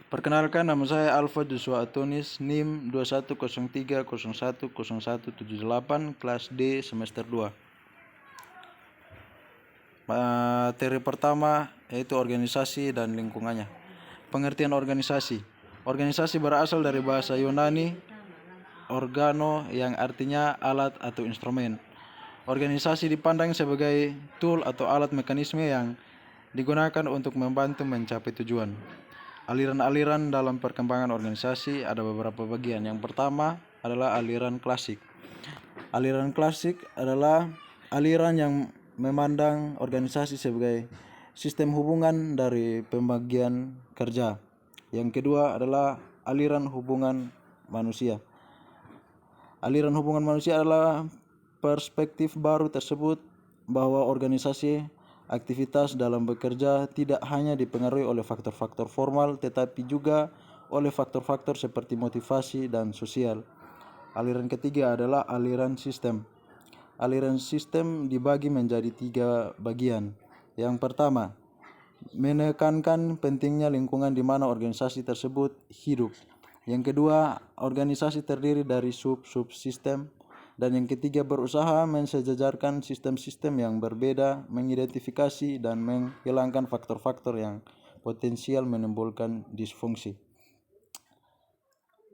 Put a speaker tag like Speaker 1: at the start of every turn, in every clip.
Speaker 1: Perkenalkan, nama saya Alfa Joshua Atonis, NIM 2103010178, kelas D semester 2. Materi pertama yaitu organisasi dan lingkungannya. Pengertian organisasi. Organisasi berasal dari bahasa Yunani organo yang artinya alat atau instrumen. Organisasi dipandang sebagai tool atau alat mekanisme yang digunakan untuk membantu mencapai tujuan. Aliran-aliran dalam perkembangan organisasi ada beberapa bagian. Yang pertama adalah aliran klasik. Aliran klasik adalah aliran yang memandang organisasi sebagai sistem hubungan dari pembagian kerja. Yang kedua adalah aliran hubungan manusia. Aliran hubungan manusia adalah perspektif baru tersebut bahwa organisasi aktivitas dalam bekerja tidak hanya dipengaruhi oleh faktor-faktor formal tetapi juga oleh faktor-faktor seperti motivasi dan sosial. Aliran ketiga adalah aliran sistem. Aliran sistem dibagi menjadi 3 bagian. Yang pertama, menekankan pentingnya lingkungan di mana organisasi tersebut hidup. Yang kedua, organisasi terdiri dari sub-subsistem. Dan yang ketiga, berusaha mensejajarkan sistem-sistem yang berbeda, mengidentifikasi dan menghilangkan faktor-faktor yang potensial menimbulkan disfungsi.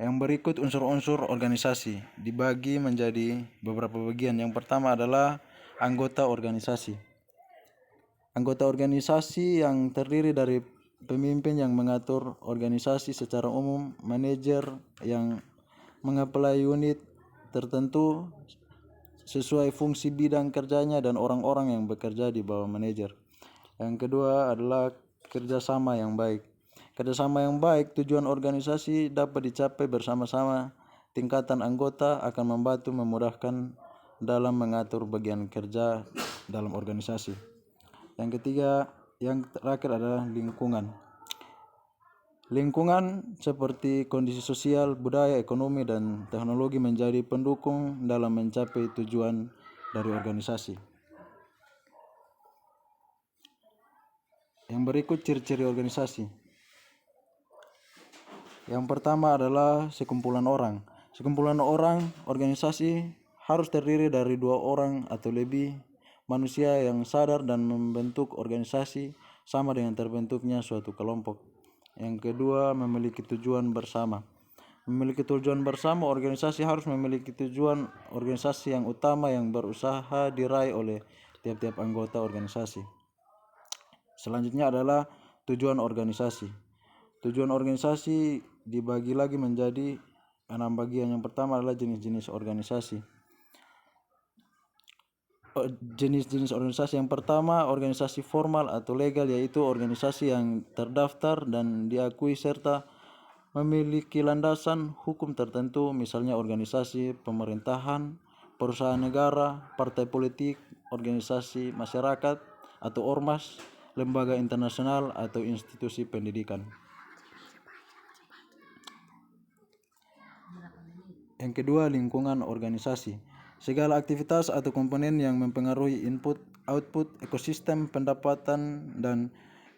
Speaker 1: Yang berikut unsur-unsur organisasi dibagi menjadi beberapa bagian. Yang pertama adalah anggota organisasi. Anggota organisasi yang terdiri dari pemimpin yang mengatur organisasi secara umum, manajer yang mengapply unit tertentu sesuai fungsi bidang kerjanya, dan orang-orang yang bekerja di bawah manajer. Yang kedua adalah kerjasama yang baik. Kerjasama yang baik, tujuan organisasi dapat dicapai bersama-sama. Tingkatan anggota akan membantu memudahkan dalam mengatur bagian kerja dalam organisasi. Yang ketiga, yang terakhir adalah lingkungan. Lingkungan seperti kondisi sosial, budaya, ekonomi, dan teknologi menjadi pendukung dalam mencapai tujuan dari organisasi. Yang berikut ciri-ciri organisasi. Yang pertama adalah sekumpulan orang. Sekumpulan orang organisasi harus terdiri dari 2 orang atau lebih manusia yang sadar dan membentuk organisasi sama dengan terbentuknya suatu kelompok. Yang kedua, memiliki tujuan bersama. Memiliki tujuan bersama, organisasi harus memiliki tujuan organisasi yang utama yang berusaha diraih oleh tiap-tiap anggota organisasi. Selanjutnya adalah tujuan organisasi. Tujuan organisasi dibagi lagi menjadi 6 bagian. Yang pertama adalah jenis-jenis organisasi. Jenis-jenis organisasi yang pertama, organisasi formal atau legal, yaitu organisasi yang terdaftar dan diakui serta memiliki landasan hukum tertentu, misalnya organisasi pemerintahan, perusahaan negara, partai politik, organisasi masyarakat atau ormas, lembaga internasional atau institusi pendidikan. Yang kedua, lingkungan organisasi. Segala aktivitas atau komponen yang mempengaruhi input, output, ekosistem, pendapatan, dan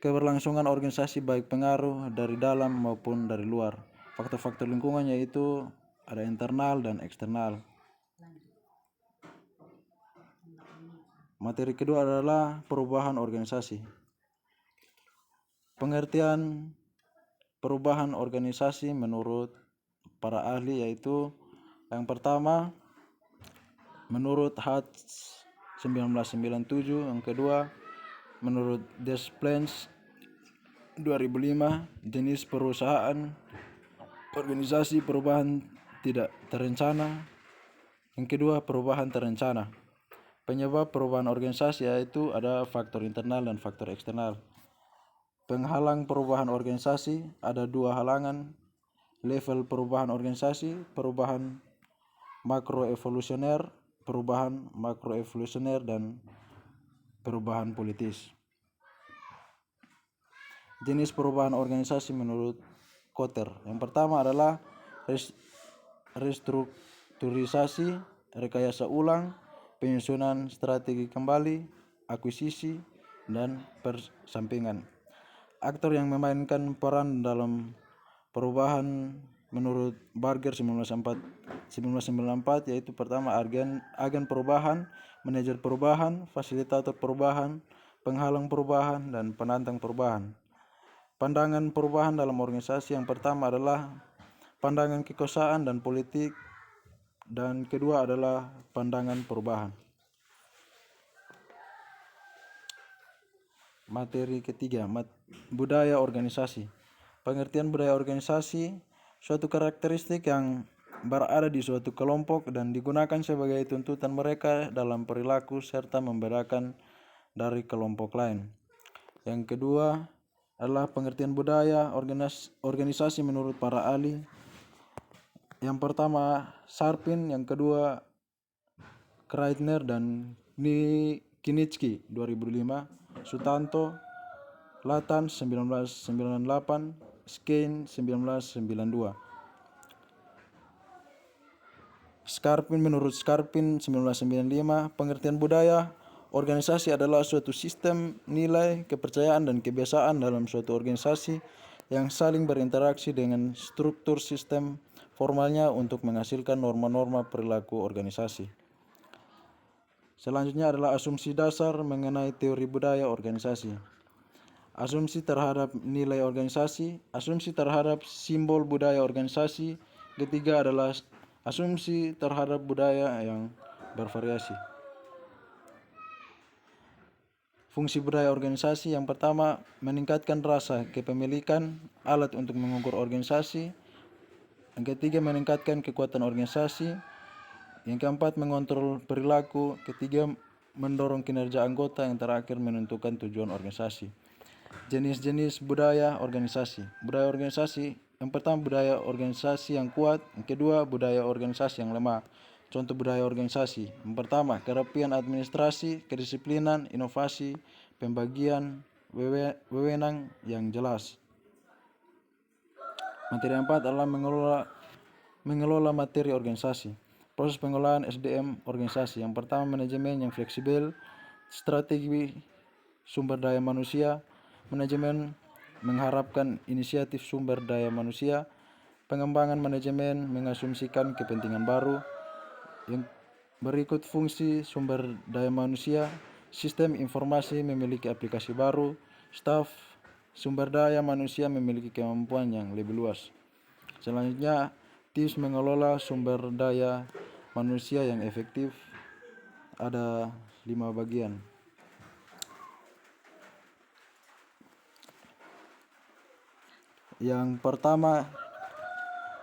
Speaker 1: keberlangsungan organisasi baik pengaruh dari dalam maupun dari luar. Faktor-faktor lingkungan yaitu ada internal dan eksternal. Materi kedua adalah perubahan organisasi. Pengertian perubahan organisasi menurut para ahli yaitu yang pertama menurut Hatch 1997, yang kedua menurut Desplans 2005, jenis perusahaan organisasi perubahan tidak terencana. Yang kedua, perubahan terencana. Penyebab perubahan organisasi yaitu ada faktor internal dan faktor eksternal. Penghalang perubahan organisasi ada 2 halangan. Level perubahan organisasi, perubahan makroevolusioner, dan perubahan politis. Jenis perubahan organisasi menurut Kotter. Yang pertama adalah restrukturisasi, rekayasa ulang, penyusunan strategi kembali, akuisisi, dan persampingan. Aktor yang memainkan peran dalam perubahan menurut Barger 1994, yaitu pertama agen perubahan, manajer perubahan, fasilitator perubahan, penghalang perubahan, dan penantang perubahan. Pandangan perubahan dalam organisasi yang pertama adalah pandangan kekuasaan dan politik, dan kedua adalah pandangan perubahan. Materi ketiga, budaya organisasi. Pengertian budaya organisasi, suatu karakteristik yang berada di suatu kelompok dan digunakan sebagai tuntutan mereka dalam perilaku serta membedakan dari kelompok lain. Yang kedua adalah pengertian budaya organisasi menurut para ahli. Yang pertama Sarpin, yang kedua Kreitner dan Kinitsky 2005, Sutanto, Latan 1998, Skene 1992. Scarpin, menurut Scarpin 1995, pengertian budaya organisasi adalah suatu sistem nilai, kepercayaan, dan kebiasaan dalam suatu organisasi yang saling berinteraksi dengan struktur sistem formalnya untuk menghasilkan norma-norma perilaku organisasi. Selanjutnya adalah asumsi dasar mengenai teori budaya organisasi. Asumsi terhadap nilai organisasi, asumsi terhadap simbol budaya organisasi. Ketiga adalah asumsi terhadap budaya yang bervariasi. Fungsi budaya organisasi yang pertama, meningkatkan rasa kepemilikan, alat untuk mengukur organisasi. Yang ketiga, meningkatkan kekuatan organisasi. Yang keempat, mengontrol perilaku. Ketiga, mendorong kinerja anggota. Yang terakhir, menentukan tujuan organisasi. Jenis-jenis budaya organisasi. Budaya organisasi, yang pertama budaya organisasi yang kuat, yang kedua budaya organisasi yang lemah. Contoh budaya organisasi, yang pertama kerapian administrasi, kedisiplinan, inovasi, pembagian wewenang yang jelas. Materi yang keempat adalah mengelola materi organisasi. Proses pengolahan SDM organisasi, yang pertama manajemen yang fleksibel, strategi sumber daya manusia. Manajemen mengharapkan inisiatif sumber daya manusia. Pengembangan manajemen mengasumsikan kepentingan baru. Yang berikut fungsi sumber daya manusia. Sistem informasi memiliki aplikasi baru. Staf sumber daya manusia memiliki kemampuan yang lebih luas. Selanjutnya, tips mengelola sumber daya manusia yang efektif. Ada 5 bagian. Yang pertama,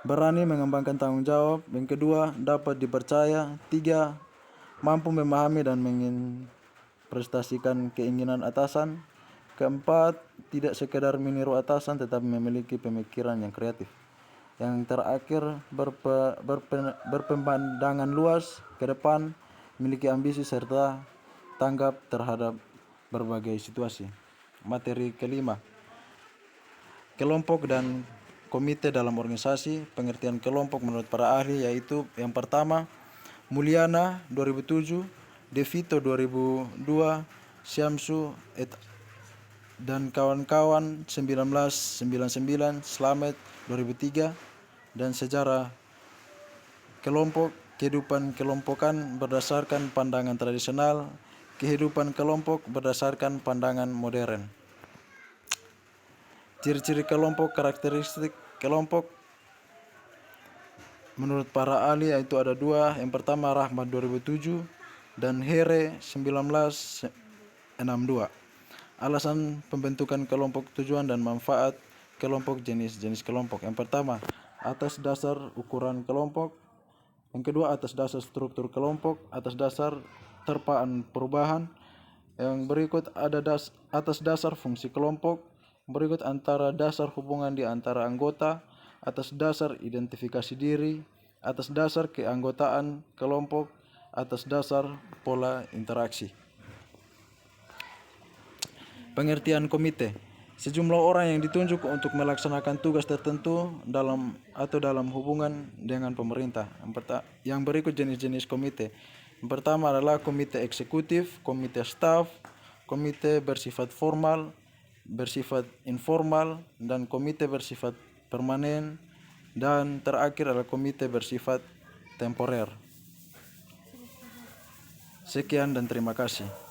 Speaker 1: berani mengembangkan tanggung jawab. Yang kedua, dapat dipercaya. 3, mampu memahami dan menginterpretasikan keinginan atasan. Keempat, tidak sekedar meniru atasan tetapi memiliki pemikiran yang kreatif. Yang terakhir, berpemandangan luas ke depan, memiliki ambisi serta tanggap terhadap berbagai situasi. Materi kelima, kelompok dan komite dalam organisasi. Pengertian kelompok menurut para ahli yaitu yang pertama Mulyana 2007, De Vito 2002, Syamsu dan kawan-kawan 1999, Slamet 2003, dan sejarah kelompok, kehidupan kelompokan berdasarkan pandangan tradisional, kehidupan kelompok berdasarkan pandangan modern. Ciri-ciri kelompok, karakteristik kelompok menurut para ahli yaitu ada 2. Yang pertama Rahmat 2007 dan Here 1962. Alasan pembentukan kelompok, tujuan dan manfaat kelompok, jenis-jenis kelompok. Yang pertama, atas dasar ukuran kelompok. Yang kedua, atas dasar struktur kelompok, atas dasar terpaan perubahan. Yang berikut ada atas dasar fungsi kelompok. Berikut antara dasar hubungan di antara anggota, atas dasar identifikasi diri, atas dasar keanggotaan kelompok, atas dasar pola interaksi. Pengertian komite, sejumlah orang yang ditunjuk untuk melaksanakan tugas tertentu dalam hubungan dengan pemerintah. Yang berikut jenis-jenis komite. Yang pertama adalah komite eksekutif, komite staf, komite bersifat formal, bersifat informal, dan komite bersifat permanen, dan terakhir adalah komite bersifat temporer. Sekian dan terima kasih.